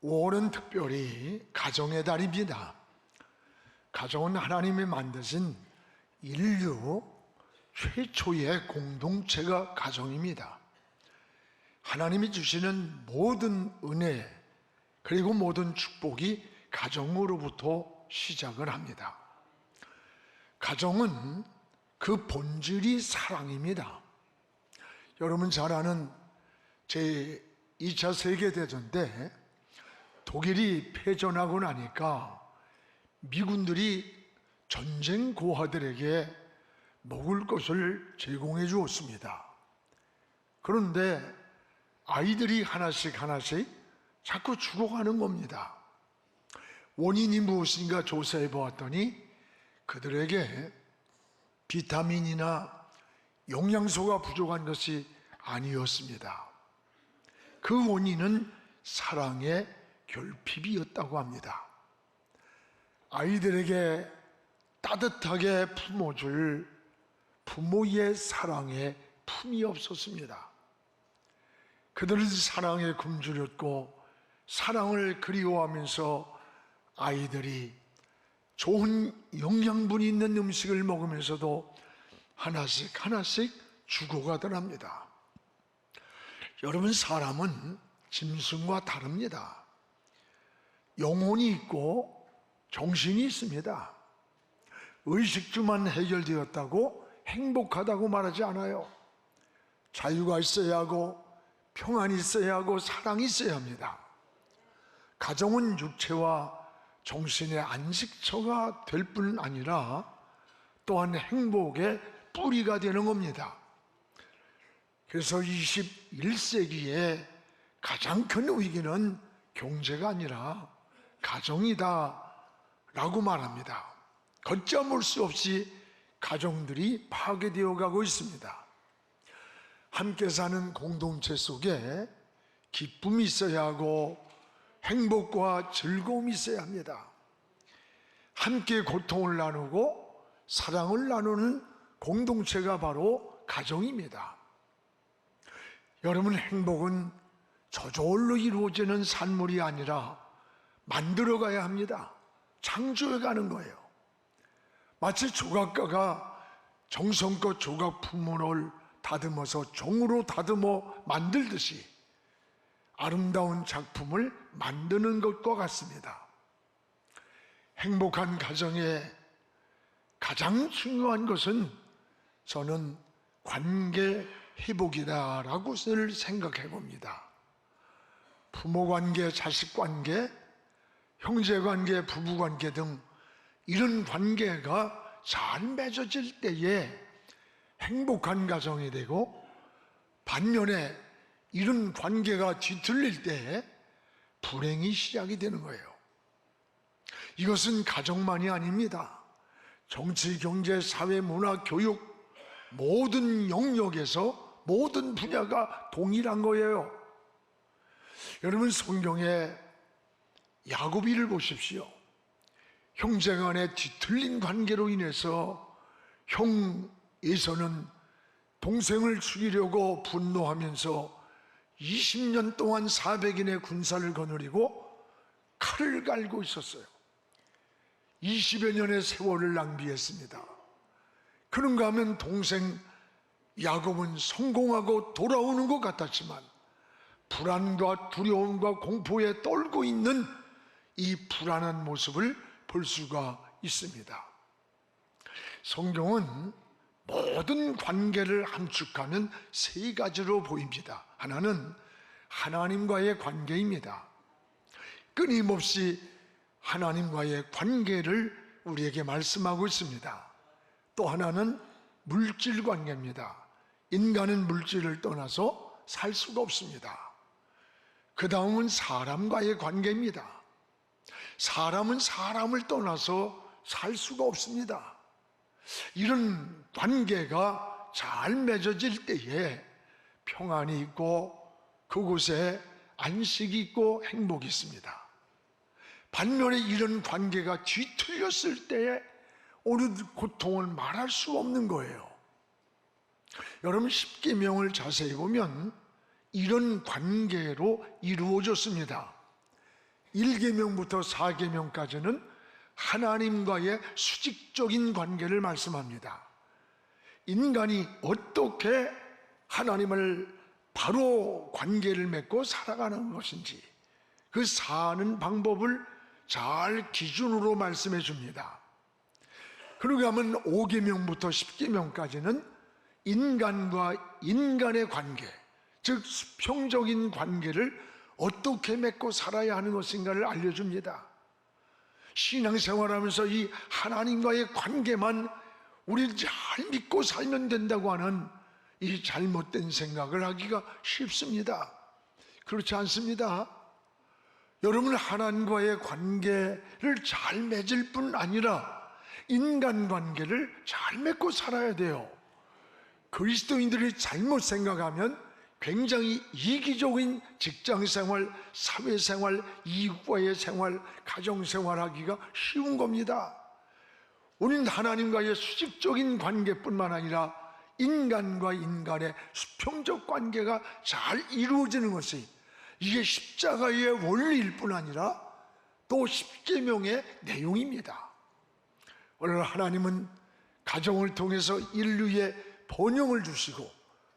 5월은 특별히 가정의 달입니다. 가정은 하나님이 만드신 인류 최초의 공동체가 가정입니다. 하나님이 주시는 모든 은혜 그리고 모든 축복이 가정으로부터 시작을 합니다. 가정은 그 본질이 사랑입니다. 여러분 잘 아는 제2차 세계대전 때 독일이 패전하고 나니까 미군들이 전쟁 고아들에게 먹을 것을 제공해 주었습니다. 그런데 아이들이 하나씩 자꾸 죽어가는 겁니다. 원인이 무엇인가 조사해 보았더니 그들에게 비타민이나 영양소가 부족한 것이 아니었습니다. 그 원인은 사랑의 결핍이었다고 합니다. 아이들에게 따뜻하게 품어줄 부모의 사랑에 품이 없었습니다. 그들은 사랑에 굶주렸고 사랑을 그리워하면서 아이들이 좋은 영양분 있는 음식을 먹으면서도 하나씩 죽어가더랍니다. 여러분, 사람은 짐승과 다릅니다. 영혼이 있고 정신이 있습니다. 의식주만 해결되었다고 행복하다고 말하지 않아요. 자유가 있어야 하고 평안이 있어야 하고 사랑이 있어야 합니다. 가정은 육체와 정신의 안식처가 될 뿐 아니라 또한 행복의 뿌리가 되는 겁니다. 그래서 21세기에 가장 큰 위기는 경제가 아니라 가정이다 라고 말합니다. 걷잡을 수 없이 가정들이 파괴되어 가고 있습니다. 함께 사는 공동체 속에 기쁨이 있어야 하고 행복과 즐거움이 있어야 합니다. 함께 고통을 나누고 사랑을 나누는 공동체가 바로 가정입니다. 여러분, 행복은 저절로 이루어지는 산물이 아니라 만들어가야 합니다. 창조해가는 거예요. 마치 조각가가 정성껏 조각 부문을 다듬어서 종으로 다듬어 만들듯이 아름다운 작품을 만드는 것과 같습니다. 행복한 가정의 가장 중요한 것은 저는 관계 회복이다라고 생각해 봅니다. 부모 관계, 자식 관계, 형제 관계, 부부 관계 등 이런 관계가 잘 맺어질 때에 행복한 가정이 되고, 반면에 이런 관계가 뒤틀릴 때에 불행이 시작이 되는 거예요. 이것은 가정만이 아닙니다. 정치, 경제, 사회, 문화, 교육 모든 영역에서 모든 분야가 동일한 거예요. 여러분, 성경에 야곱이를 보십시오. 형제간의 뒤틀린 관계로 인해서 형 에서는 동생을 죽이려고 분노하면서 20년 동안 400인의 군사를 거느리고 칼을 갈고 있었어요. 20여 년의 세월을 낭비했습니다. 그런가 하면 동생 야곱은 성공하고 돌아오는 것 같았지만 불안과 두려움과 공포에 떨고 있는 이 불안한 모습을 볼 수가 있습니다. 성경은 모든 관계를 함축하면 세 가지로 보입니다. 하나는 하나님과의 관계입니다. 끊임없이 하나님과의 관계를 우리에게 말씀하고 있습니다. 또 하나는 물질 관계입니다. 인간은 물질을 떠나서 살 수가 없습니다. 그 다음은 사람과의 관계입니다. 사람은 사람을 떠나서 살 수가 없습니다. 이런 관계가 잘 맺어질 때에 평안이 있고 그곳에 안식이 있고 행복이 있습니다. 반면에 이런 관계가 뒤틀렸을 때에 오는 고통을 말할 수 없는 거예요. 여러분, 십계명을 자세히 보면 이런 관계로 이루어졌습니다. 1계명부터 4계명까지는 하나님과의 수직적인 관계를 말씀합니다. 인간이 어떻게 하나님을 바로 관계를 맺고 살아가는 것인지 그 사는 방법을 잘 기준으로 말씀해 줍니다. 그러고 하면 5계명부터 10계명까지는 인간과 인간의 관계, 즉 수평적인 관계를 어떻게 맺고 살아야 하는 것인가를 알려줍니다. 신앙생활하면서 이 하나님과의 관계만 우리를 잘 믿고 살면 된다고 하는 이 잘못된 생각을 하기가 쉽습니다. 그렇지 않습니다. 여러분, 하나님과의 관계를 잘 맺을 뿐 아니라 인간관계를 잘 맺고 살아야 돼요. 그리스도인들이 잘못 생각하면 굉장히 이기적인 직장생활, 사회생활, 이웃과의 생활, 가정생활하기가 쉬운 겁니다. 우리는 하나님과의 수직적인 관계뿐만 아니라 인간과 인간의 수평적 관계가 잘 이루어지는 것이 이게 십자가의 원리일 뿐 아니라 또 십계명의 내용입니다. 오늘 하나님은 가정을 통해서 인류의 번영을 주시고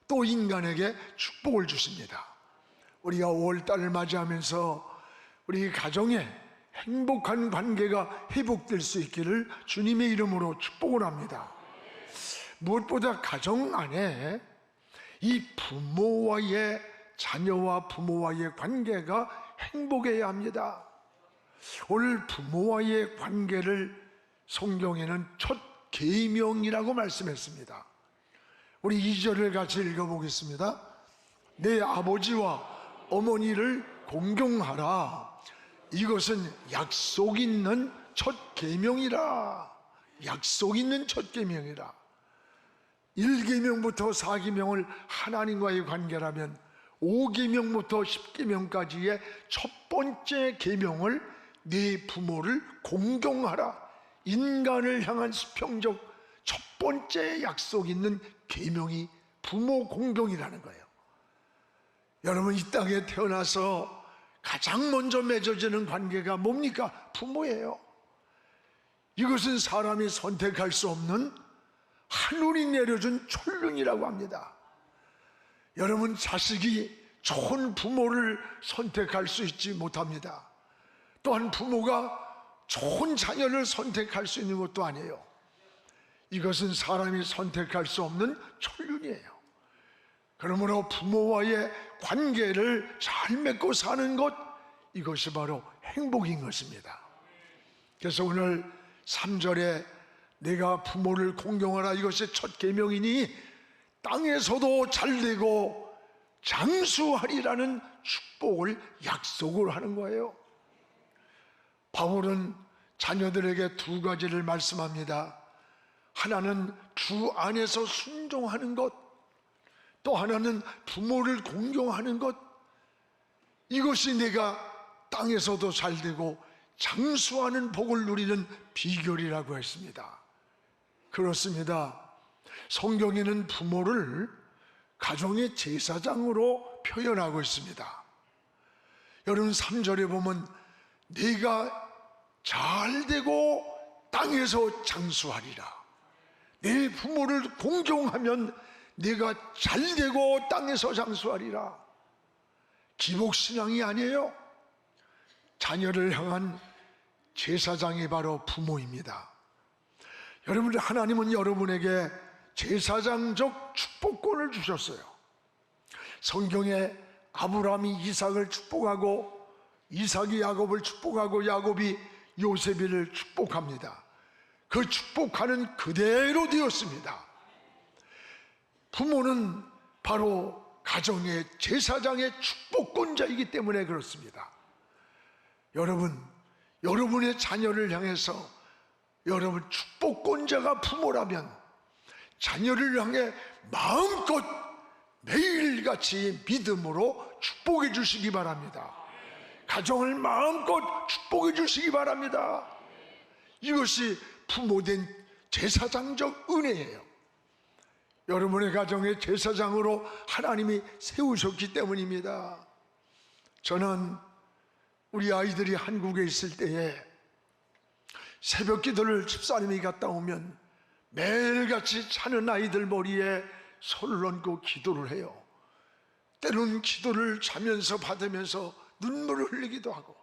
또 인간에게 축복을 주십니다. 우리가 5월달을 맞이하면서 우리 가정에 행복한 관계가 회복될 수 있기를 주님의 이름으로 축복을 합니다. 무엇보다 가정 안에 이 부모와의, 자녀와 부모와의 관계가 행복해야 합니다. 오늘 부모와의 관계를 성경에는 첫 계명이라고 말씀했습니다. 우리 2절을 같이 읽어보겠습니다. 내 아버지와 어머니를 공경하라. 이것은 약속 있는 첫 계명이라. 약속 있는 첫 계명이라. 1계명부터 4계명을 하나님과의 관계라면 5계명부터 10계명까지의 첫 번째 계명을 네 부모를 공경하라. 인간을 향한 수평적 첫 번째 약속 있는 계명이 부모 공경이라는 거예요. 여러분, 이 땅에 태어나서 가장 먼저 맺어지는 관계가 뭡니까? 부모예요. 이것은 사람이 선택할 수 없는 하늘이 내려준 천륜이라고 합니다. 여러분, 자식이 좋은 부모를 선택할 수 있지 못합니다. 또한 부모가 좋은 자녀를 선택할 수 있는 것도 아니에요. 이것은 사람이 선택할 수 없는 천륜이에요. 그러므로 부모와의 관계를 잘 맺고 사는 것, 이것이 바로 행복인 것입니다. 그래서 오늘 3절에 내가 부모를 공경하라, 이것이 첫 계명이니 땅에서도 잘되고 장수하리라는 축복을 약속을 하는 거예요. 바울은 자녀들에게 두 가지를 말씀합니다. 하나는 주 안에서 순종하는 것, 또 하나는 부모를 공경하는 것. 이것이 내가 땅에서도 잘되고 장수하는 복을 누리는 비결이라고 했습니다. 그렇습니다. 성경에는 부모를 가정의 제사장으로 표현하고 있습니다. 여러분, 3절에 보면 내가 잘되고 땅에서 장수하리라. 내 부모를 공경하면 내가 잘되고 땅에서 장수하리라. 기복신앙이 아니에요. 자녀를 향한 제사장이 바로 부모입니다. 여러분, 하나님은 여러분에게 제사장적 축복권을 주셨어요. 성경에 아브라함이 이삭을 축복하고 이삭이 야곱을 축복하고 야곱이 요셉이를 축복합니다. 그 축복하는 그대로 되었습니다. 부모는 바로 가정의 제사장의 축복권자이기 때문에 그렇습니다. 여러분, 여러분의 자녀를 향해서 여러분 축복권자가 부모라면 자녀를 향해 마음껏 매일같이 믿음으로 축복해 주시기 바랍니다. 가정을 마음껏 축복해 주시기 바랍니다. 이것이 부모된 제사장적 은혜예요. 여러분의 가정의 제사장으로 하나님이 세우셨기 때문입니다. 저는 우리 아이들이 한국에 있을 때에 새벽 기도를 집사님이 갔다 오면 매일같이 자는 아이들 머리에 손을 얹고 기도를 해요. 때로는 기도를 자면서 받으면서 눈물을 흘리기도 하고,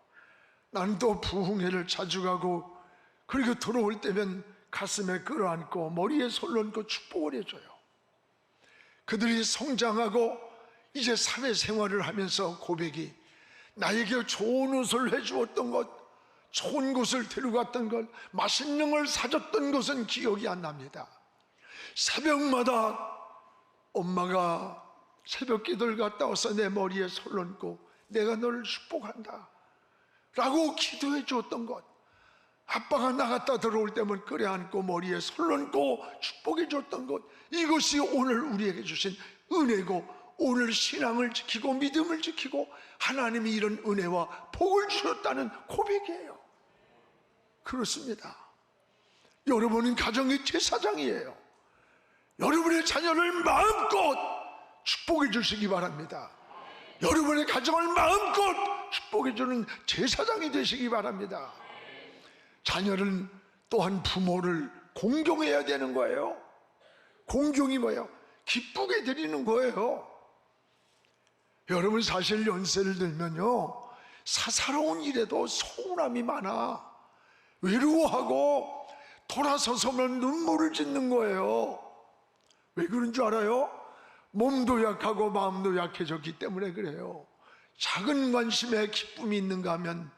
난 또 부흥회를 자주 가고, 그리고 들어올 때면 가슴에 끌어안고 머리에 손을 얹고 축복을 해줘요. 그들이 성장하고 이제 사회생활을 하면서 고백이, 나에게 좋은 옷을 해주었던 것, 좋은 곳을 데려갔던 것, 맛있는 걸 사줬던 것은 기억이 안 납니다. 새벽마다 엄마가 새벽 기도를 갔다 와서 내 머리에 손을 얹고 내가 너를 축복한다 라고 기도해 주었던 것, 아빠가 나갔다 들어올 때면 끌어안고 머리에 손을 얹고 축복해 줬던 것, 이것이 오늘 우리에게 주신 은혜고, 오늘 신앙을 지키고 믿음을 지키고 하나님이 이런 은혜와 복을 주셨다는 고백이에요. 그렇습니다. 여러분은 가정의 제사장이에요. 여러분의 자녀를 마음껏 축복해 주시기 바랍니다. 여러분의 가정을 마음껏 축복해 주는 제사장이 되시기 바랍니다. 자녀는 또한 부모를 공경해야 되는 거예요. 공경이 뭐예요? 기쁘게 드리는 거예요. 여러분, 사실 연세를 들면요, 사사로운 일에도 서운함이 많아. 외로워하고 돌아서서면 눈물을 짓는 거예요. 왜 그런 줄 알아요? 몸도 약하고 마음도 약해졌기 때문에 그래요. 작은 관심에 기쁨이 있는가 하면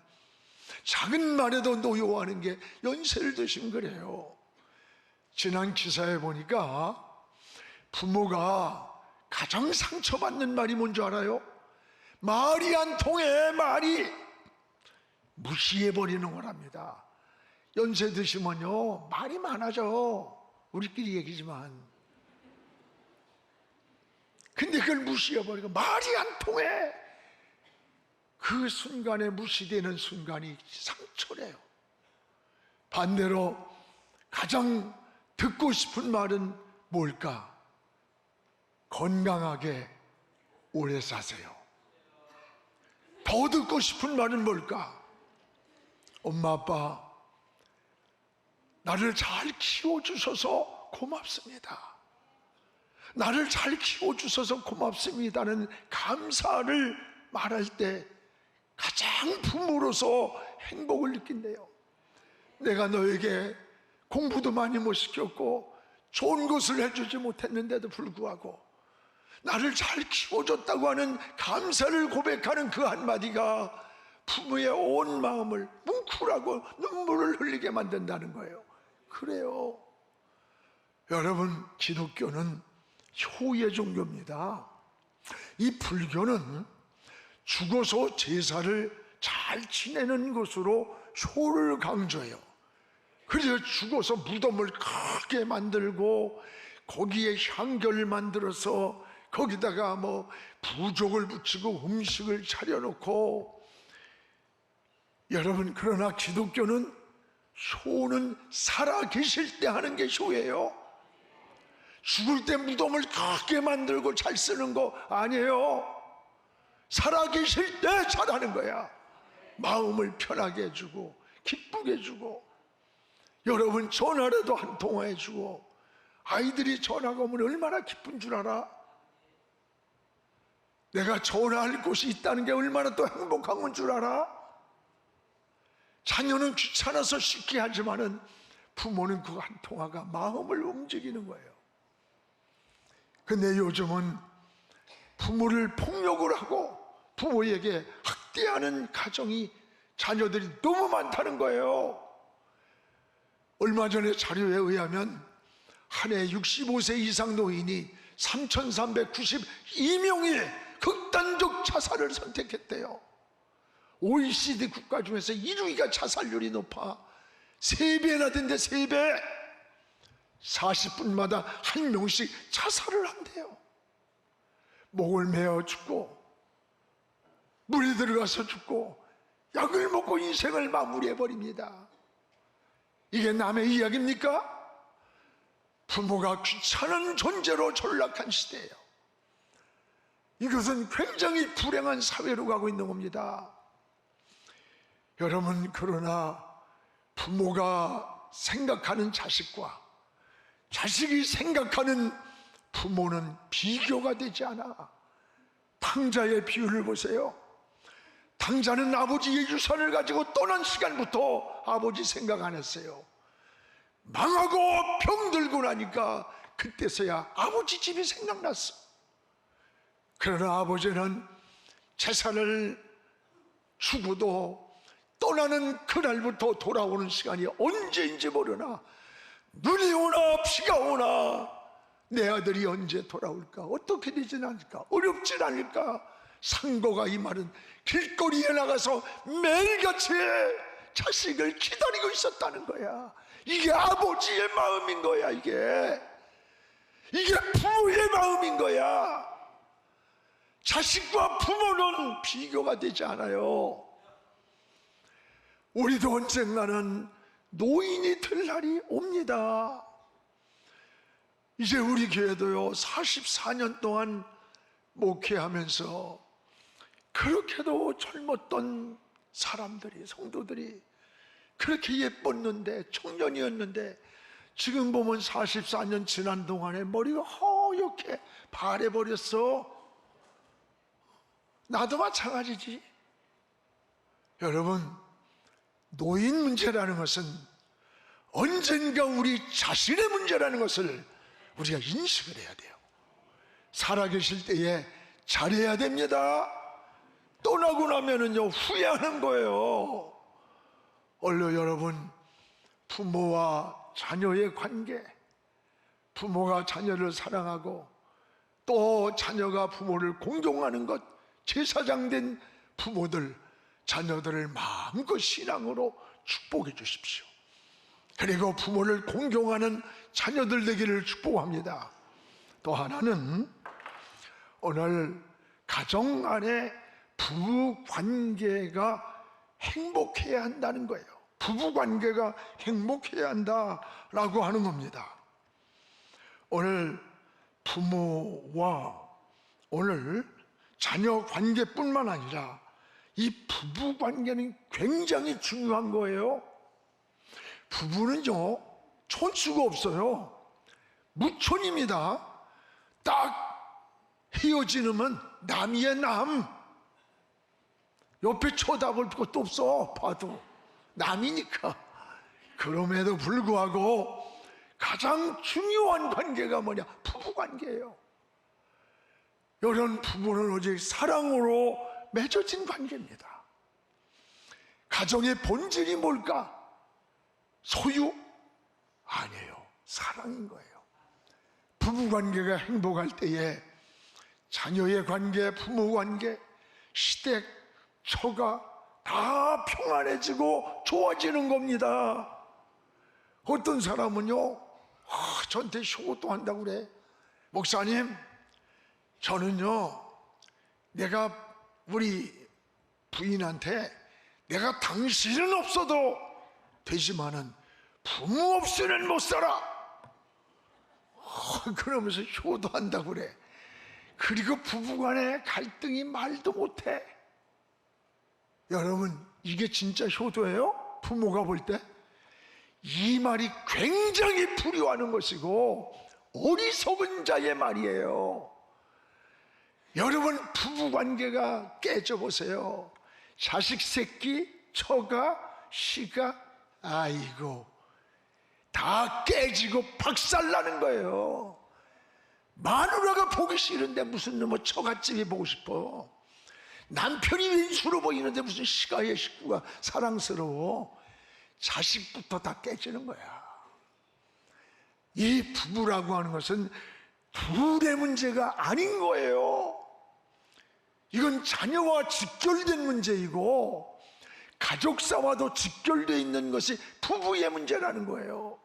작은 말에도 노여워하는 게 연세를 드시면 그래요. 지난 기사에 보니까 부모가 가장 상처받는 말이 뭔지 알아요? 말이 안 통해. 말이 무시해버리는 거랍니다. 연세 드시면요 말이 많아져. 우리끼리 얘기지만. 근데 그걸 무시해버리고 말이 안 통해. 그 순간에 무시되는 순간이 상처래요. 반대로 가장 듣고 싶은 말은 뭘까? 건강하게 오래 사세요. 더 듣고 싶은 말은 뭘까? 엄마 아빠 나를 잘 키워주셔서 고맙습니다. 나를 잘 키워주셔서 고맙습니다는 감사를 말할 때 가장 부모로서 행복을 느낀대요. 내가 너에게 공부도 많이 못 시켰고 좋은 것을 해주지 못했는데도 불구하고 나를 잘 키워줬다고 하는 감사를 고백하는 그 한마디가 부모의 온 마음을 뭉클하고 눈물을 흘리게 만든다는 거예요. 그래요. 여러분, 기독교는 효의 종교입니다. 이 불교는 죽어서 제사를 잘 지내는 것으로 효를 강조해요. 그래서 죽어서 무덤을 크게 만들고 거기에 향결을 만들어서 거기다가 뭐 부족을 붙이고 음식을 차려놓고. 여러분, 그러나 기독교는 효는 살아 계실 때 하는 게 효예요. 죽을 때 무덤을 크게 만들고 잘 쓰는 거 아니에요. 살아 계실 때 잘하는 거야. 마음을 편하게 해주고 기쁘게 해주고. 여러분, 전화라도 한 통화 해주고 아이들이 전화가 오면 얼마나 기쁜 줄 알아? 내가 전화할 곳이 있다는 게 얼마나 또 행복한 건 줄 알아? 자녀는 귀찮아서 쉽게 하지만은 부모는 그 한 통화가 마음을 움직이는 거예요. 근데 요즘은 부모를 폭력을 하고 부모에게 학대하는 가정이, 자녀들이 너무 많다는 거예요. 얼마 전에 자료에 의하면 한 해 65세 이상 노인이 3,392명이 극단적 자살을 선택했대요. OECD 국가 중에서 1위가 자살률이 높아. 3배나 된대. 3배. 40분마다 한 명씩 자살을 한대요. 목을 메어 죽고 물에 들어가서 죽고 약을 먹고 인생을 마무리해버립니다. 이게 남의 이야기입니까? 부모가 귀찮은 존재로 전락한 시대예요. 이것은 굉장히 불행한 사회로 가고 있는 겁니다. 여러분, 그러나 부모가 생각하는 자식과 자식이 생각하는 부모는 비교가 되지 않아. 탕자의 비유를 보세요. 탕자는 아버지의 유산을 가지고 떠난 시간부터 아버지 생각 안 했어요. 망하고 병들고 나니까 그때서야 아버지 집이 생각났어. 그러나 아버지는 재산을 주고도 떠나는 그날부터 돌아오는 시간이 언제인지 모르나, 눈이 오나 비가 오나 내 아들이 언제 돌아올까, 어떻게 되진 않을까, 어렵진 않을까. 상고가 이 말은 길거리에 나가서 매일같이 자식을 기다리고 있었다는 거야. 이게 아버지의 마음인 거야. 이게 부모의 마음인 거야. 자식과 부모는 비교가 되지 않아요. 우리도 언젠가는 노인이 될 날이 옵니다. 이제 우리 교회도요, 44년 동안 목회하면서 그렇게도 젊었던 사람들이, 성도들이 그렇게 예뻤는데, 청년이었는데, 지금 보면 44년 지난 동안에 머리가 허옇게 바래버렸어. 나도 마찬가지지. 여러분, 노인 문제라는 것은 언젠가 우리 자신의 문제라는 것을 우리가 인식을 해야 돼요. 살아계실 때에 잘해야 됩니다. 떠나고 나면은요, 후회하는 거예요. 얼른 여러분, 부모와 자녀의 관계, 부모가 자녀를 사랑하고 또 자녀가 부모를 공경하는 것, 제사장된 부모들, 자녀들을 마음껏 신앙으로 축복해 주십시오. 그리고 부모를 공경하는 자녀들 되기를 축복합니다. 또 하나는 오늘 가정 안에 부부 관계가 행복해야 한다는 거예요. 부부 관계가 행복해야 한다라고 하는 겁니다. 오늘 부모와 오늘 자녀 관계뿐만 아니라 이 부부 관계는 굉장히 중요한 거예요. 부부는요, 촌수가 없어요. 무촌입니다. 딱 헤어지면 남이의 남. 옆에 쳐다볼 것도 없어. 봐도 남이니까. 그럼에도 불구하고 가장 중요한 관계가 뭐냐? 부부 관계예요. 이런 부부는 오직 사랑으로 맺어진 관계입니다. 가정의 본질이 뭘까? 소유? 아니에요. 사랑인 거예요. 부부 관계가 행복할 때에 자녀의 관계, 부모 관계, 시댁, 처가 다 평안해지고 좋아지는 겁니다. 어떤 사람은요, 저한테 효도한다고 그래. 목사님, 저는요, 내가 우리 부인한테 내가 당신은 없어도 되지만은 부모 없이는 못 살아. 그러면서 효도한다고 그래. 그리고 부부간의 갈등이 말도 못해. 여러분, 이게 진짜 효도예요? 부모가 볼 때? 이 말이 굉장히 불효하는 것이고 어리석은 자의 말이에요. 여러분, 부부관계가 깨져보세요. 자식 새끼, 처가, 시가, 아이고 다 깨지고 박살나는 거예요. 마누라가 보기 싫은데 무슨 놈의 처갓집이 보고 싶어. 남편이 왼수로 보이는데 무슨 시가의 식구가 사랑스러워. 자식부터 다 깨지는 거야. 이 부부라고 하는 것은 둘의 문제가 아닌 거예요. 이건 자녀와 직결된 문제이고 가족사와도 직결되어 있는 것이 부부의 문제라는 거예요.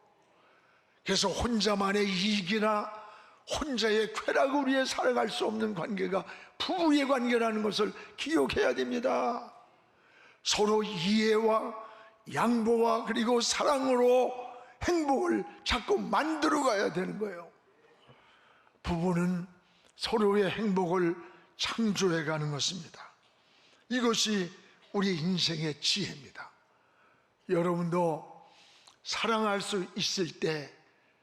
그래서 혼자만의 이익이나 혼자의 쾌락을 위해 살아갈 수 없는 관계가 부부의 관계라는 것을 기억해야 됩니다. 서로 이해와 양보와 그리고 사랑으로 행복을 자꾸 만들어 가야 되는 거예요. 부부는 서로의 행복을 창조해 가는 것입니다. 이것이 우리 인생의 지혜입니다. 여러분도 사랑할 수 있을 때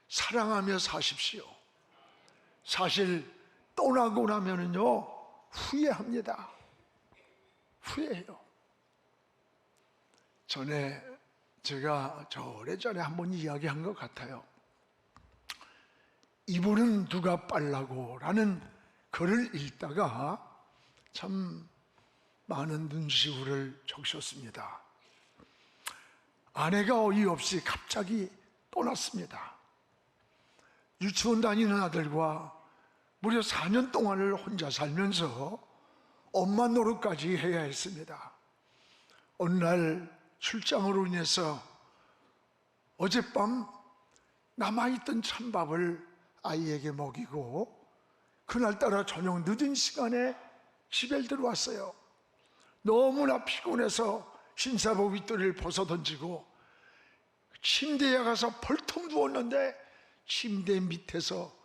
사랑하며 사십시오. 사실 떠나고 나면은요 후회합니다. 후회해요. 전에 제가 오래전에 한번 이야기한 것 같아요. 이불은 누가 빨라고 라는 글을 읽다가 참 많은 눈시울을 적셨습니다. 아내가 어이없이 갑자기 떠났습니다. 유치원 다니는 아들과 무려 4년 동안을 혼자 살면서 엄마 노릇까지 해야 했습니다. 어느 날 출장으로 인해서 어젯밤 남아있던 찬밥을 아이에게 먹이고 그날따라 저녁 늦은 시간에 집에 들어왔어요. 너무나 피곤해서 신사복 윗도리를 벗어던지고 침대에 가서 벌통 누웠는데 침대 밑에서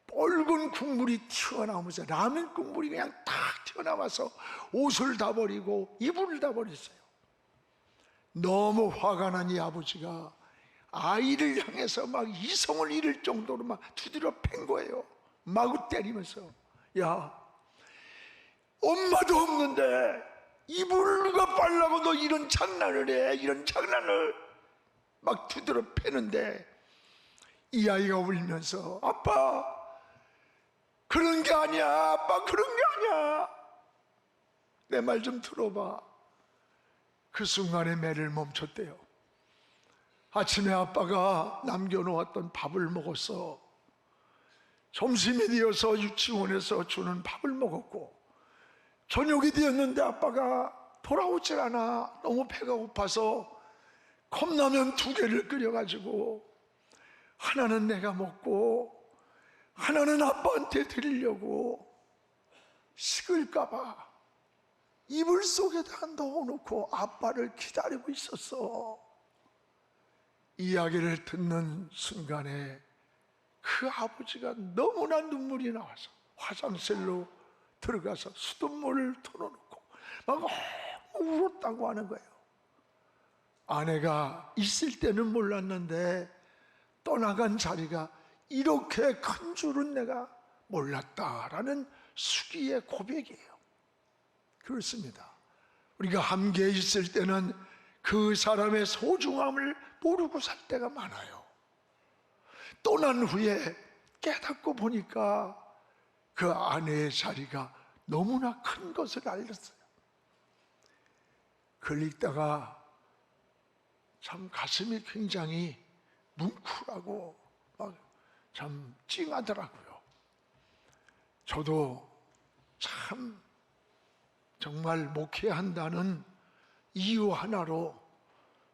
붉은 국물이 튀어나오면서 라면 국물이 그냥 탁 튀어나와서 옷을 다 버리고 이불을 다 버렸어요. 너무 화가 난 이 아버지가 아이를 향해서 막 이성을 잃을 정도로 막 두드려 팬 거예요. 마구 때리면서, 야, 엄마도 없는데 이불 누가 빨라고 너 이런 장난을 해? 이런 장난을 막 두드려 패는데 이 아이가 울면서, 아빠 그런 게 아니야, 아빠 그런 게 아니야, 내 말 좀 들어봐. 그 순간에 매를 멈췄대요. 아침에 아빠가 남겨놓았던 밥을 먹었어. 점심이 되어서 유치원에서 주는 밥을 먹었고 저녁이 되었는데 아빠가 돌아오질 않아. 너무 배가 고파서 컵라면 2개를 끓여가지고 하나는 내가 먹고 하나는 아빠한테 드리려고 식을까봐 이불 속에다 넣어놓고 아빠를 기다리고 있었어. 이야기를 듣는 순간에 그 아버지가 너무나 눈물이 나와서 화장실로 들어가서 수돗물을 틀어놓고 막 울었다고 하는 거예요. 아내가 있을 때는 몰랐는데 떠나간 자리가 이렇게 큰 줄은 내가 몰랐다라는 수기의 고백이에요. 그렇습니다. 우리가 함께 있을 때는 그 사람의 소중함을 모르고 살 때가 많아요. 떠난 후에 깨닫고 보니까 그 아내의 자리가 너무나 큰 것을 알렸어요. 그걸 읽다가 참 가슴이 굉장히 뭉클하고 참 찡하더라고요. 저도 참 정말 목회한다는 이유 하나로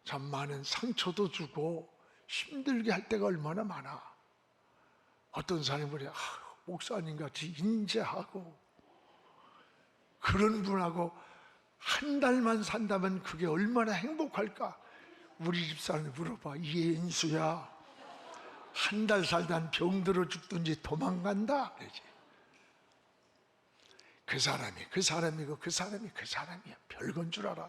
참 많은 상처도 주고 힘들게 할 때가 얼마나 많아. 어떤 사람들이 목사님 같이 인재하고 그런 분하고 한 달만 산다면 그게 얼마나 행복할까. 우리 집사람이 물어봐. 이인수야, 한 달 살다 병들어 죽든지 도망간다 그러지. 그 사람이 그 사람이고 그 사람이 그 사람이야. 별건 줄 알아.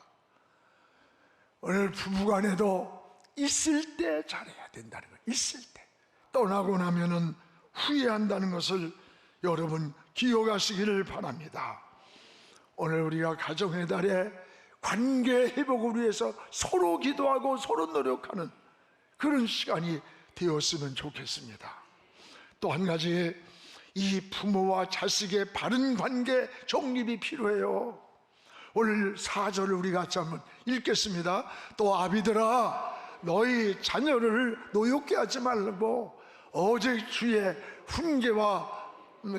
오늘 부부간에도 있을 때 잘해야 된다는 거예요. 있을 때. 떠나고 나면은 후회한다는 것을 여러분 기억하시기를 바랍니다. 오늘 우리가 가정의 달에 관계 회복을 위해서 서로 기도하고 서로 노력하는 그런 시간이 되었으면 좋겠습니다. 또 한 가지, 이 부모와 자식의 바른 관계 정립이 필요해요. 오늘 4절을 우리가 같이 한번 읽겠습니다. 또 아비들아, 너희 자녀를 노엽게 하지 말고 어제 주의 훈계와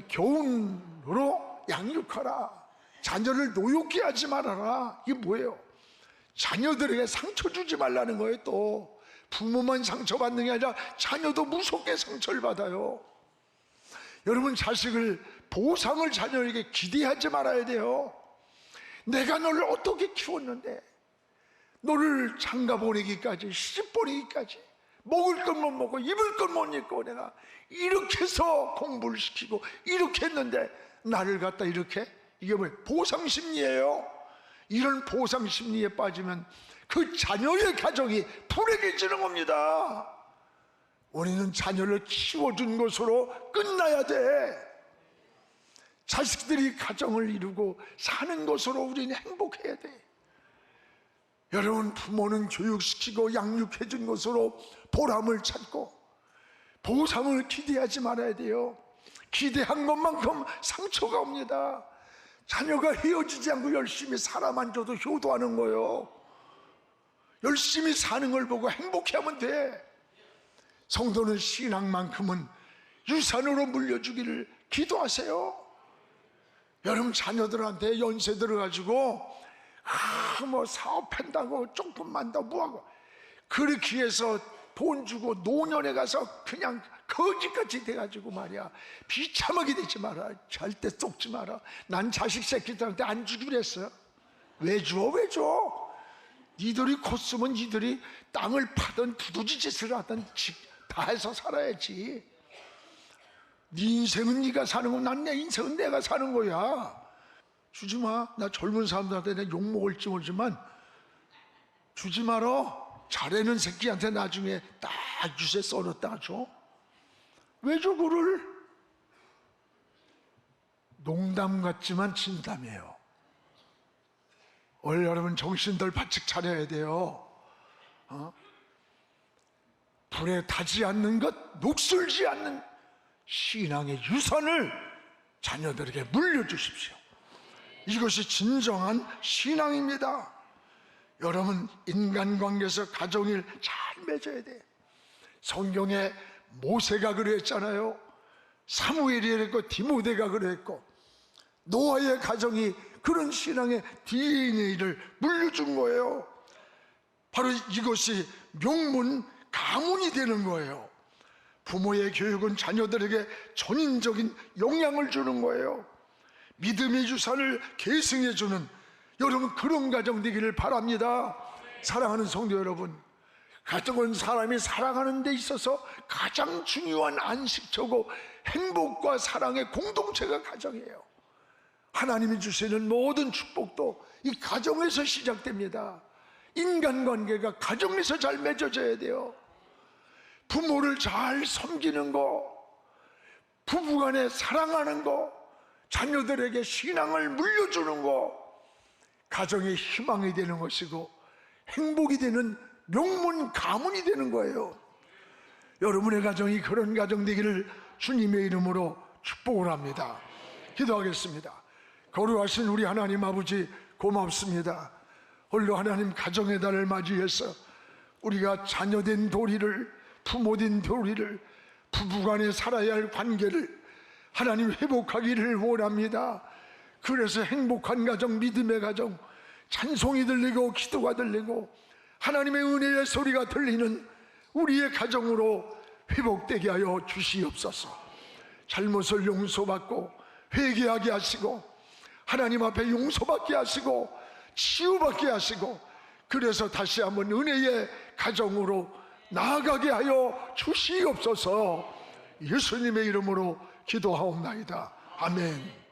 교훈으로 양육하라. 자녀를 노엽게 하지 말아라. 이게 뭐예요? 자녀들에게 상처 주지 말라는 거예요. 또 부모만 상처받는 게 아니라 자녀도 무섭게 상처를 받아요. 여러분, 자식을 보상을 자녀에게 기대하지 말아야 돼요. 내가 너를 어떻게 키웠는데, 너를 장가 보내기까지, 시집 보내기까지, 먹을 것 못 먹고 입을 것 못 입고 내가 이렇게 해서 공부를 시키고 이렇게 했는데 나를 갖다 이렇게, 이게 뭐예요? 보상심리예요. 이런 보상심리에 빠지면 그 자녀의 가정이 불행해지는 겁니다. 우리는 자녀를 키워준 것으로 끝나야 돼. 자식들이 가정을 이루고 사는 것으로 우리는 행복해야 돼. 여러분, 부모는 교육시키고 양육해준 것으로 보람을 찾고 보상을 기대하지 말아야 돼요. 기대한 것만큼 상처가 옵니다. 자녀가 헤어지지 않고 열심히 살아만 줘도 효도하는 거예요. 열심히 사는 걸 보고 행복해하면 돼. 성도는 신앙만큼은 유산으로 물려주기를 기도하세요. 여러분, 자녀들한테 연세 들어가지고 뭐 사업한다고 조금만 더 뭐하고 그렇게 해서 돈 주고 노년에 가서 그냥 거지같이 돼가지고 말이야, 비참하게 되지 마라. 절대 속지 마라. 난 자식 새끼들한테 안 주기로 했어. 왜 줘? 왜 줘? 니들이 컸으면 니들이 땅을 파든 부두지 짓을 하든 다 해서 살아야지. 네 인생은 네가 사는 거, 난 내 인생은 내가 사는 거야. 주지 마. 나 젊은 사람들한테 내 욕먹을지 모르지만 주지 말어. 잘해는 새끼한테 나중에 딱 유세 썰었다가 줘. 왜 줘 그를? 농담 같지만 진담이에요. 오늘 여러분 정신들 바짝 차려야 돼요. 불에 타지 않는 것, 녹슬지 않는 신앙의 유산을 자녀들에게 물려주십시오. 이것이 진정한 신앙입니다. 여러분, 인간관계에서 가정을 잘 맺어야 돼. 성경에 모세가 그랬잖아요. 사무엘이 그랬고 디모데가 그랬고 노아의 가정이 그런 신앙의 DNA를 물려준 거예요. 바로 이것이 명문 가문이 되는 거예요. 부모의 교육은 자녀들에게 전인적인 영향을 주는 거예요. 믿음의 유산을 계승해주는 여러분, 그런 가정 되기를 바랍니다. 사랑하는 성도 여러분, 가정은 사람이 살아가는 데 있어서 가장 중요한 안식처고 행복과 사랑의 공동체가 가정이에요. 하나님이 주시는 모든 축복도 이 가정에서 시작됩니다. 인간관계가 가정에서 잘 맺어져야 돼요. 부모를 잘 섬기는 거, 부부간에 사랑하는 거, 자녀들에게 신앙을 물려주는 거, 가정의 희망이 되는 것이고 행복이 되는 명문 가문이 되는 거예요. 여러분의 가정이 그런 가정 되기를 주님의 이름으로 축복을 합니다. 기도하겠습니다. 거룩하신 우리 하나님 아버지, 고맙습니다. 오늘도 하나님 가정의 달을 맞이해서 우리가 자녀된 도리를, 부모된 도리를, 부부간에 살아야 할 관계를 하나님 회복하기를 원합니다. 그래서 행복한 가정, 믿음의 가정, 찬송이 들리고 기도가 들리고 하나님의 은혜의 소리가 들리는 우리의 가정으로 회복되게 하여 주시옵소서. 잘못을 용서받고 회개하게 하시고 하나님 앞에 용서받게 하시고 치유받게 하시고, 그래서 다시 한번 은혜의 가정으로 나아가게 하여 주시옵소서. 예수님의 이름으로 기도하옵나이다. 아멘.